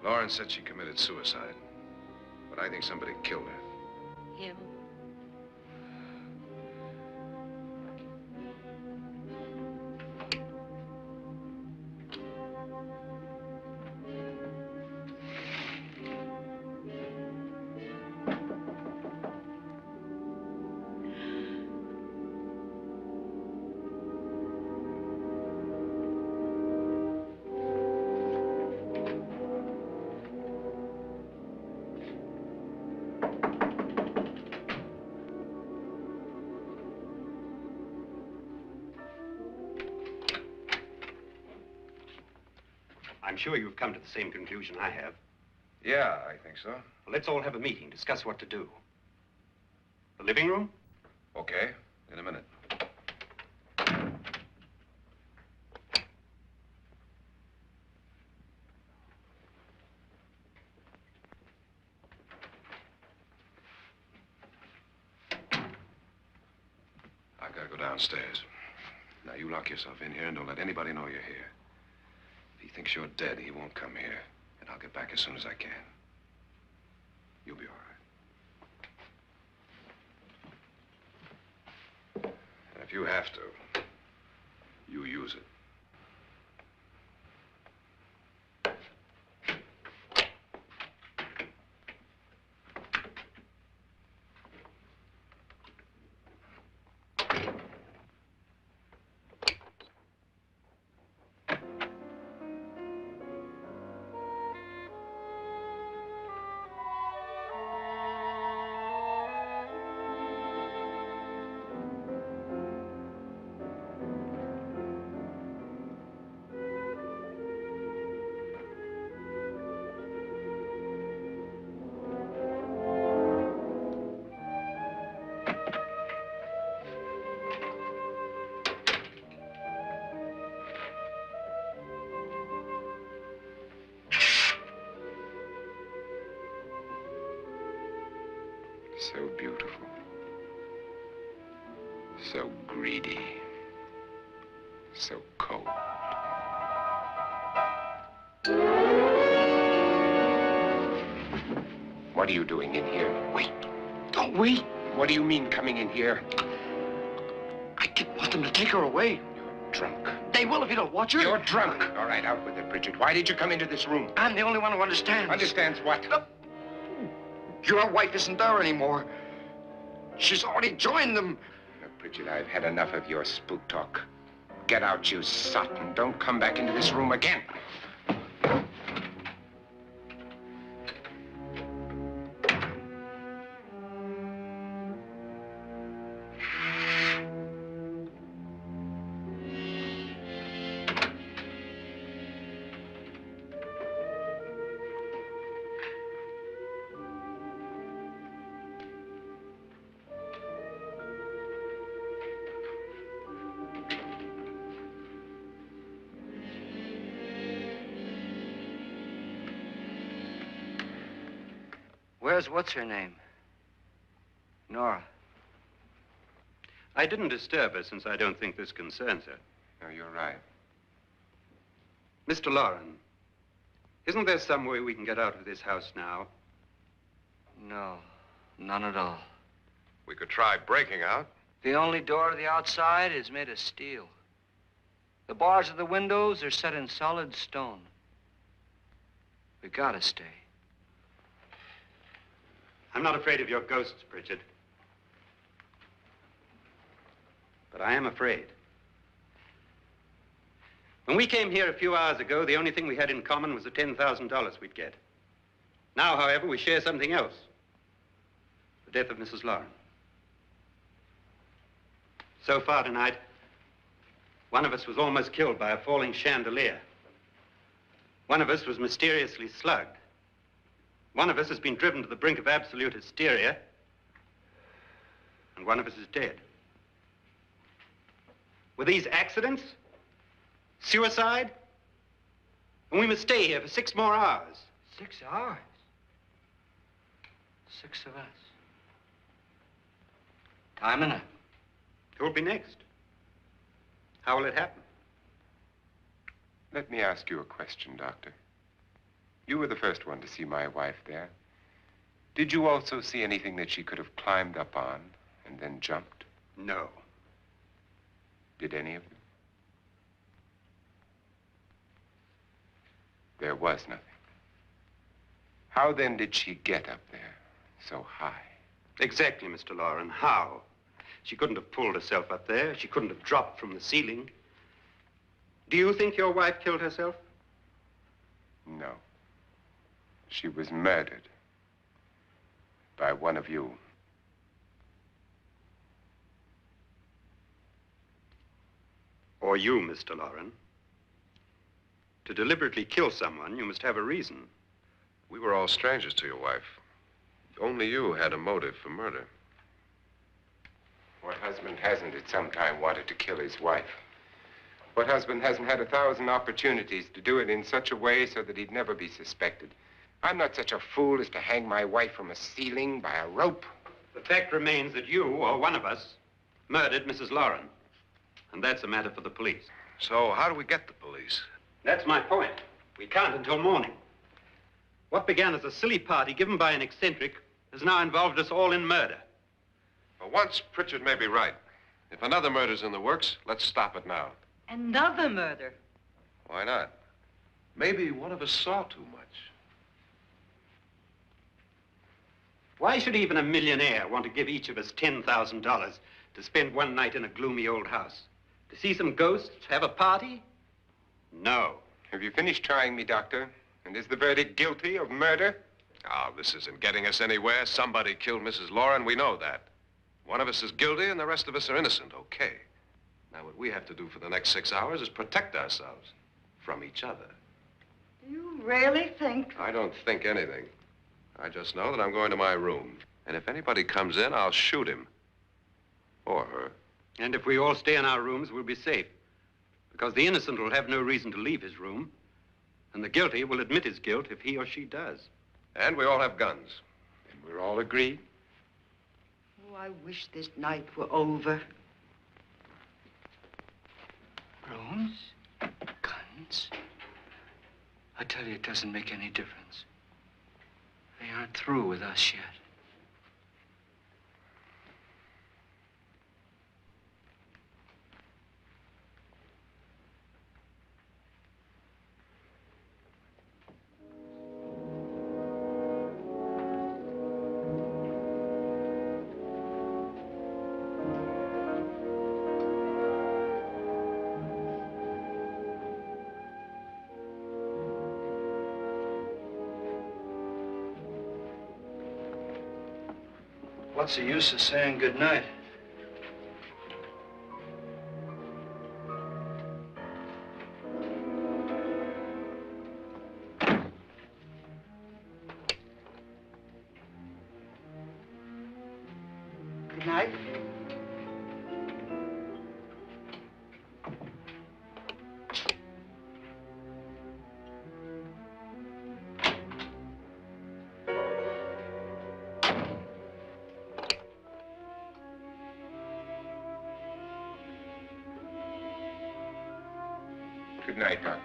Speaker 3: Loren said she committed suicide, but I think somebody killed her.
Speaker 8: Him?
Speaker 6: I'm sure you've come to the same conclusion I have.
Speaker 3: Yeah, I think so.
Speaker 6: Well, let's all have a meeting, discuss what to do. The living room?
Speaker 3: Okay, in a minute. I've got to go downstairs. Now, you lock yourself in here and don't let anybody know you're here. If he thinks you're dead, he won't come here. And I'll get back as soon as I can. You'll be all right. And if you have to, you use it. So beautiful. So greedy. So cold. What are you doing in here?
Speaker 1: Wait. Don't wait.
Speaker 2: What do you mean coming in here?
Speaker 1: I didn't want them to take her away.
Speaker 2: You're drunk.
Speaker 1: They will if you don't watch her.
Speaker 2: You're drunk. All right, out with it, Bridget. Why did you come into this room?
Speaker 1: I'm the only one who understands.
Speaker 2: Understands what?
Speaker 1: Your wife isn't there anymore. She's already joined them.
Speaker 2: Look, Bridget, I've had enough of your spook talk. Get out, you sot, and don't come back into this room again.
Speaker 1: Where's what's-her-name? Nora.
Speaker 6: I didn't disturb her since I don't think this concerns her.
Speaker 2: No, you're right.
Speaker 6: Mr. Loren, isn't there some way we can get out of this house now?
Speaker 1: No, none at all.
Speaker 3: We could try breaking out.
Speaker 1: The only door to the outside is made of steel. The bars of the windows are set in solid stone. We gotta stay.
Speaker 6: I'm not afraid of your ghosts, Bridget. But I am afraid. When we came here a few hours ago, the only thing we had in common was the $10,000 we'd get. Now, however, we share something else. The death of Mrs. Loren. So far tonight, one of us was almost killed by a falling chandelier. One of us was mysteriously slugged. One of us has been driven to the brink of absolute hysteria, and one of us is dead. Were these accidents? Suicide? And we must stay here for 6 more hours.
Speaker 1: 6 hours? 6 of us. Time enough.
Speaker 6: Who will be next? How will it happen?
Speaker 2: Let me ask you a question, Doctor. You were the first one to see my wife there. Did you also see anything that she could have climbed up on and then jumped?
Speaker 6: No.
Speaker 2: Did any of you? There was nothing. How then did she get up there so high?
Speaker 6: Exactly, Mr. Loren. How? She couldn't have pulled herself up there. She couldn't have dropped from the ceiling. Do you think your wife killed herself?
Speaker 2: No. She was murdered by one of you.
Speaker 6: Or you, Mr. Loren. To deliberately kill someone, you must have a reason.
Speaker 3: We were all strangers to your wife. Only you had a motive for murder.
Speaker 2: What husband hasn't at some time wanted to kill his wife? What husband hasn't had 1,000 opportunities to do it in such a way so that he'd never be suspected? I'm not such a fool as to hang my wife from a ceiling by a rope.
Speaker 6: The fact remains that you, or one of us, murdered Mrs. Loren. And that's a matter for the police.
Speaker 3: So how do we get the police?
Speaker 6: That's my point. We can't until morning. What began as a silly party given by an eccentric has now involved us all in murder.
Speaker 3: For once, Pritchard may be right. If another murder's in the works, let's stop it now.
Speaker 7: Another murder?
Speaker 3: Why not? Maybe one of us saw too much.
Speaker 6: Why should even a millionaire want to give each of us $10,000 to spend one night in a gloomy old house? To see some ghosts, have a party? No.
Speaker 2: Have you finished trying me, Doctor? And is the verdict guilty of murder?
Speaker 3: Oh, this isn't getting us anywhere. Somebody killed Mrs. Loren. We know that. One of us is guilty and the rest of us are innocent, okay. Now, what we have to do for the next 6 hours is protect ourselves from each other.
Speaker 7: Do you really think?
Speaker 3: I don't think anything. I just know that I'm going to my room. And if anybody comes in, I'll shoot him. Or her.
Speaker 6: And if we all stay in our rooms, we'll be safe. Because the innocent will have no reason to leave his room. And the guilty will admit his guilt if he or she does.
Speaker 3: And we all have guns.
Speaker 2: And we're all agreed?
Speaker 7: Oh, I wish this night were over.
Speaker 1: Rooms? Guns? I tell you, it doesn't make any difference. They aren't through with us yet. What's the use of saying goodnight?
Speaker 7: Good night.
Speaker 2: Good night, Doctor.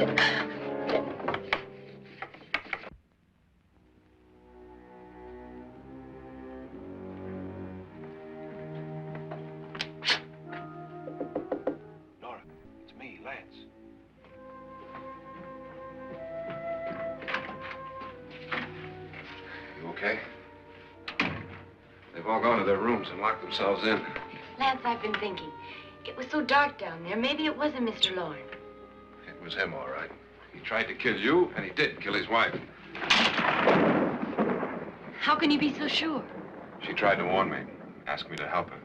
Speaker 3: Nora, it's me, Lance. You okay? They've all gone to their rooms and locked themselves in.
Speaker 8: Lance, I've been thinking. It was so dark down there. Maybe it wasn't Mr. Loren.
Speaker 3: It was him, all right. He tried to kill you, and he did kill his wife.
Speaker 8: How can you be so sure?
Speaker 3: She tried to warn me, asked me to help her.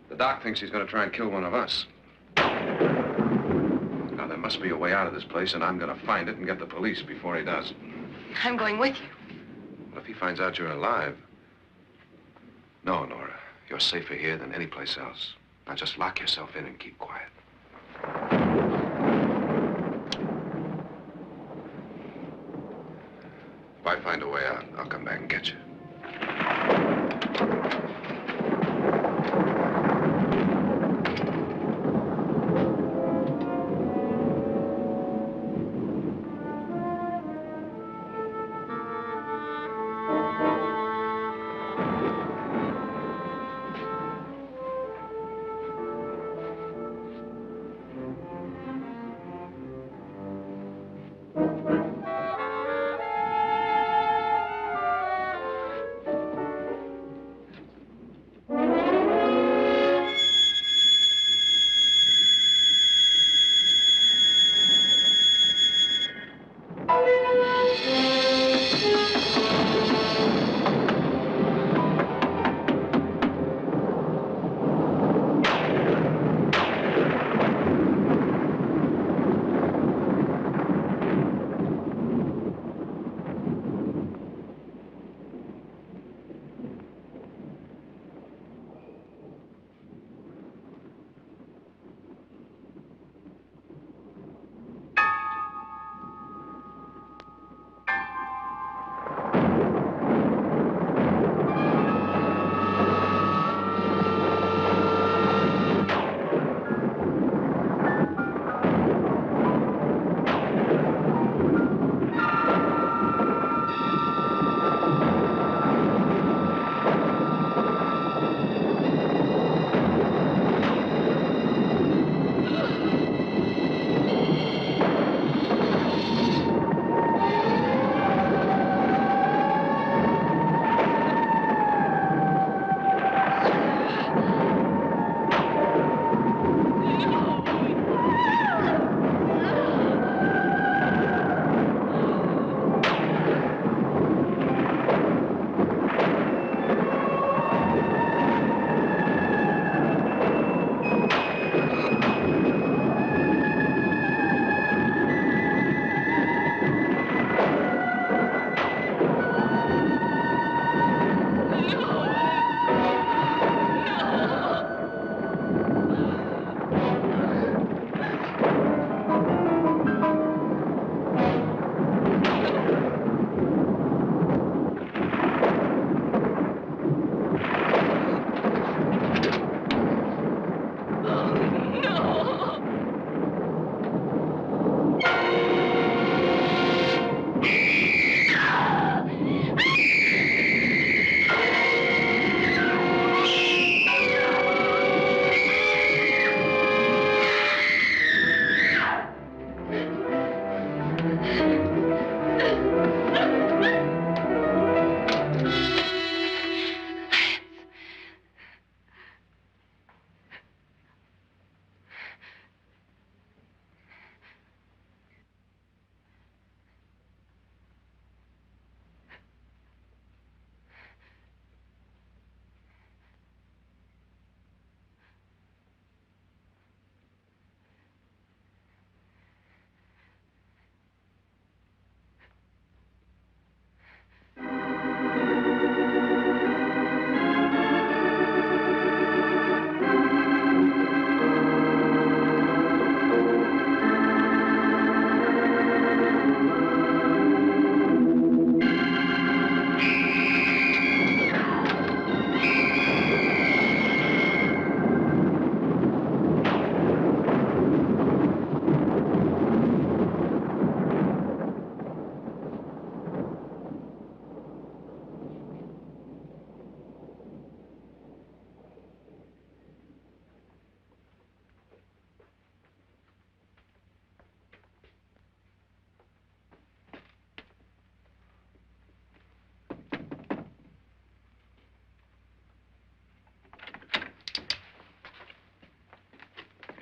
Speaker 3: The doc thinks he's going to try and kill one of us. Now, there must be a way out of this place, and I'm going to find it and get the police before he does.
Speaker 8: I'm going with you.
Speaker 3: Well, if he finds out you're alive... No, Nora. You're safer here than any place else. Now, just lock yourself in and keep quiet. If I find a way out, I'll come back and get you.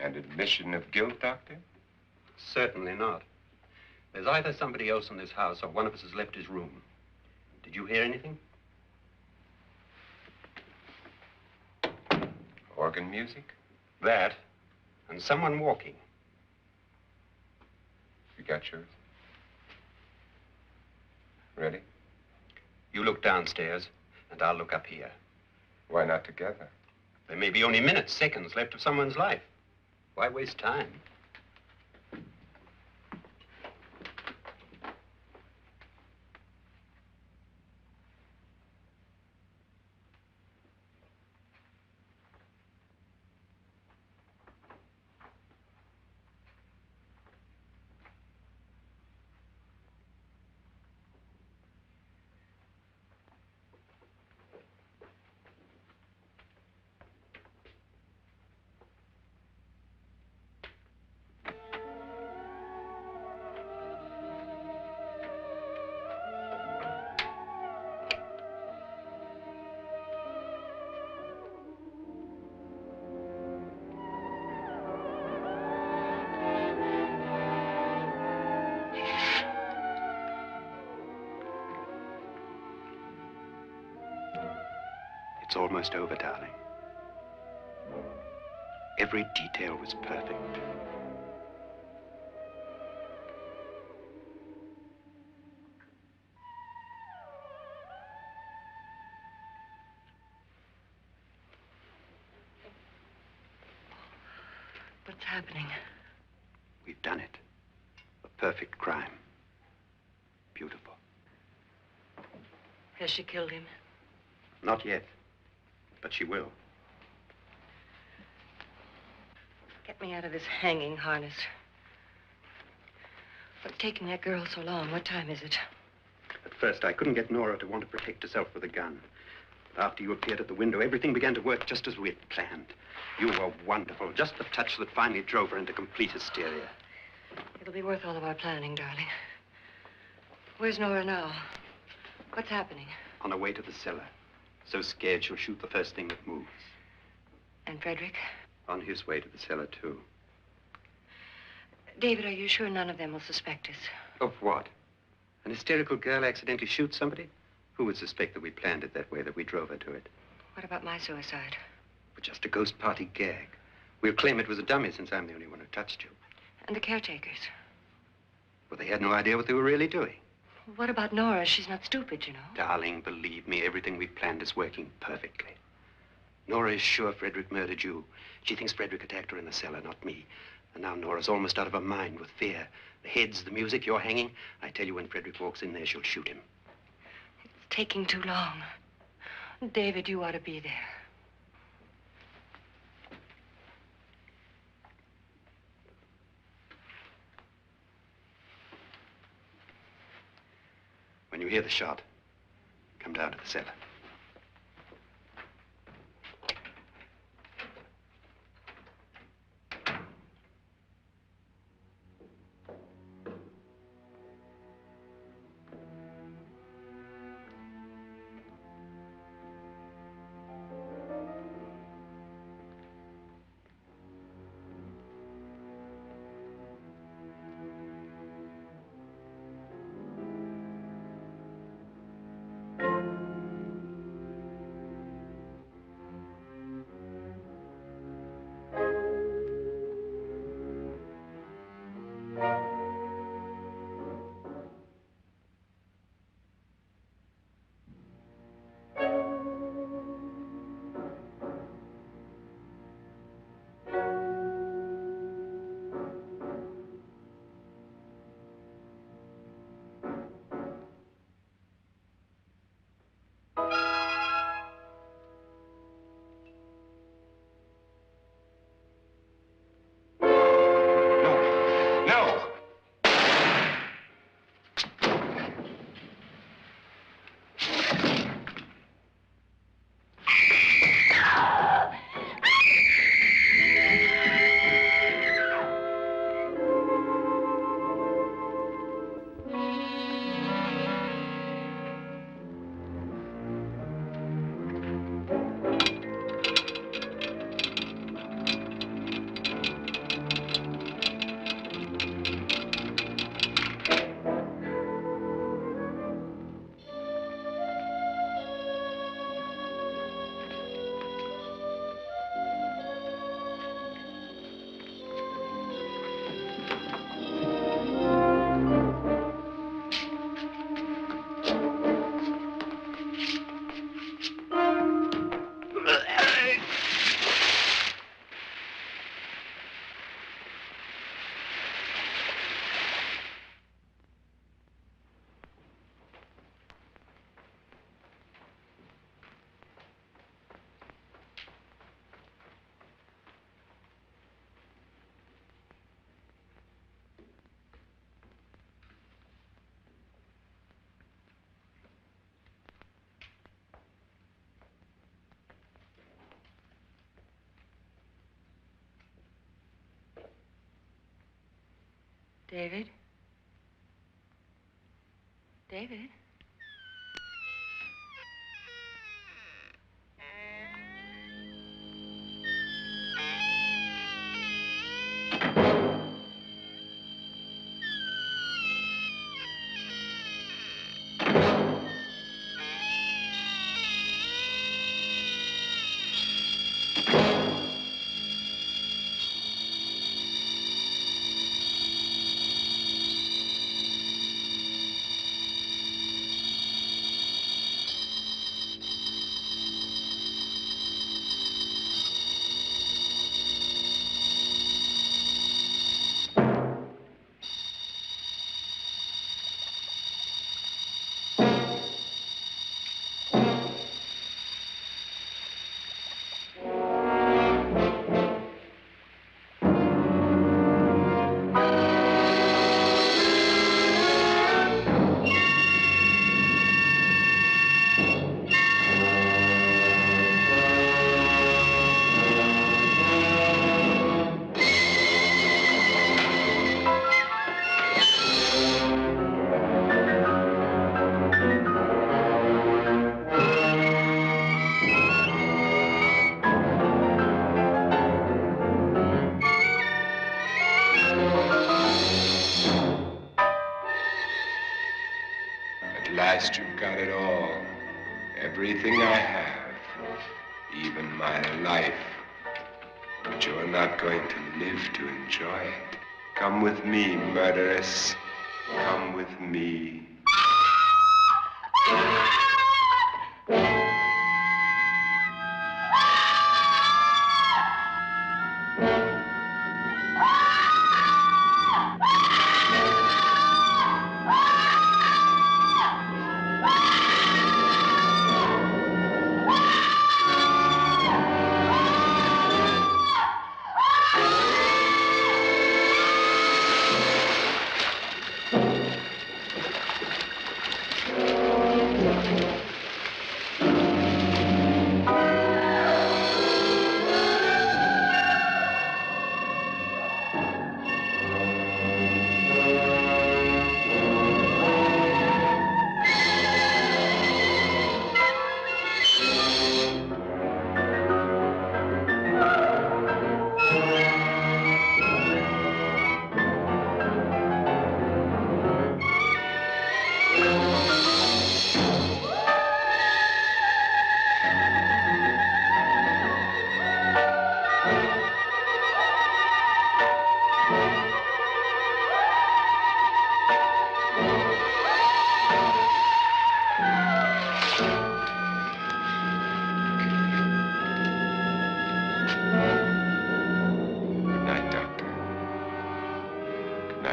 Speaker 2: An admission of guilt, Doctor?
Speaker 6: Certainly not. There's either somebody else in this house or one of us has left his room. Did you hear anything?
Speaker 2: Organ music?
Speaker 6: That, and someone walking.
Speaker 2: You got yours? Ready?
Speaker 6: You look downstairs, and I'll look up here.
Speaker 2: Why not together?
Speaker 6: There may be only minutes, seconds left of someone's life. Why waste time? It's almost over, darling. Every detail was perfect.
Speaker 4: What's happening?
Speaker 6: We've done it. A perfect crime. Beautiful.
Speaker 4: Has she killed him?
Speaker 6: Not yet, but she will.
Speaker 4: Get me out of this hanging harness. What's taking that girl so long? What time is it?
Speaker 6: At first, I couldn't get Nora to want to protect herself with a gun. But after you appeared at the window, everything began to work just as we had planned. You were wonderful. Just the touch that finally drove her into complete hysteria.
Speaker 4: It'll be worth all of our planning, darling. Where's Nora now? What's happening?
Speaker 6: On her way to the cellar. So scared she'll shoot the first thing that moves.
Speaker 4: And Frederick?
Speaker 6: On his way to the cellar, too.
Speaker 4: David, are you sure none of them will suspect us?
Speaker 6: Of what? An hysterical girl accidentally shoots somebody? Who would suspect that we planned it that way, that we drove her to it?
Speaker 4: What about my suicide?
Speaker 6: But just a ghost party gag. We'll claim it was a dummy since I'm the only one who touched you.
Speaker 4: And the caretakers?
Speaker 6: Well, they had no idea what they were really doing.
Speaker 4: What about Nora? She's not stupid, you know.
Speaker 6: Darling, believe me, everything we planned is working perfectly. Nora is sure Frederick murdered you. She thinks Frederick attacked her in the cellar, not me. And now Nora's almost out of her mind with fear. The heads, the music, you're hanging. I tell you, when Frederick walks in there, she'll shoot him.
Speaker 4: It's taking too long. David, you ought to be there.
Speaker 6: When you hear the shot, come down to the cellar.
Speaker 4: David? David?
Speaker 2: At last you've got it all. Everything I have. Even my life. But you're not going to live to enjoy it. Come with me, murderess. Come with me.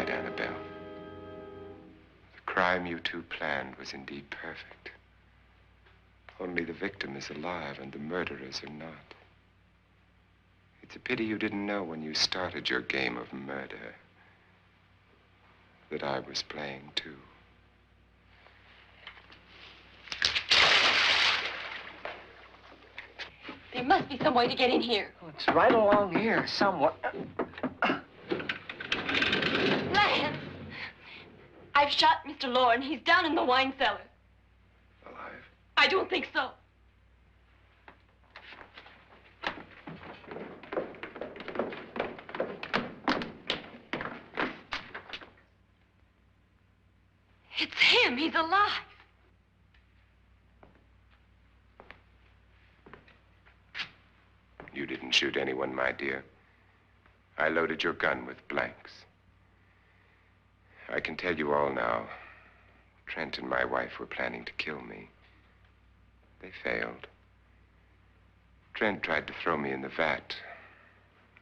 Speaker 2: Annabelle. The crime you two planned was indeed perfect. Only the victim is alive and the murderers are not. It's a pity you didn't know when you started your game of murder that I was playing too.
Speaker 8: There must be some way to get in here.
Speaker 1: Oh, it's right along here, somewhat.
Speaker 8: Lance! I've shot Mr. Loren. He's down in the wine cellar.
Speaker 3: Alive?
Speaker 8: I don't think so. It's him. He's alive.
Speaker 2: You didn't shoot anyone, my dear. I loaded your gun with blanks. I can tell you all now. Trent and my wife were planning to kill me. They failed. Trent tried to throw me in the vat.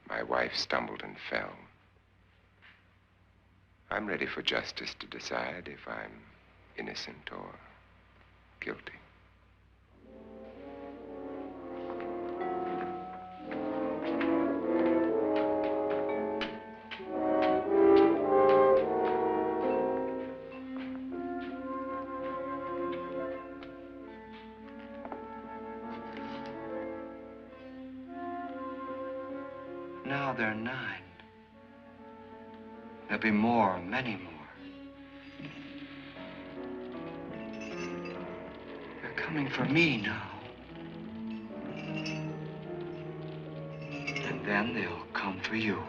Speaker 2: My wife stumbled and fell. I'm ready for justice to decide if I'm innocent or guilty.
Speaker 1: Now they're 9. There'll be more, many more. They're coming for me now. And then they'll come for you.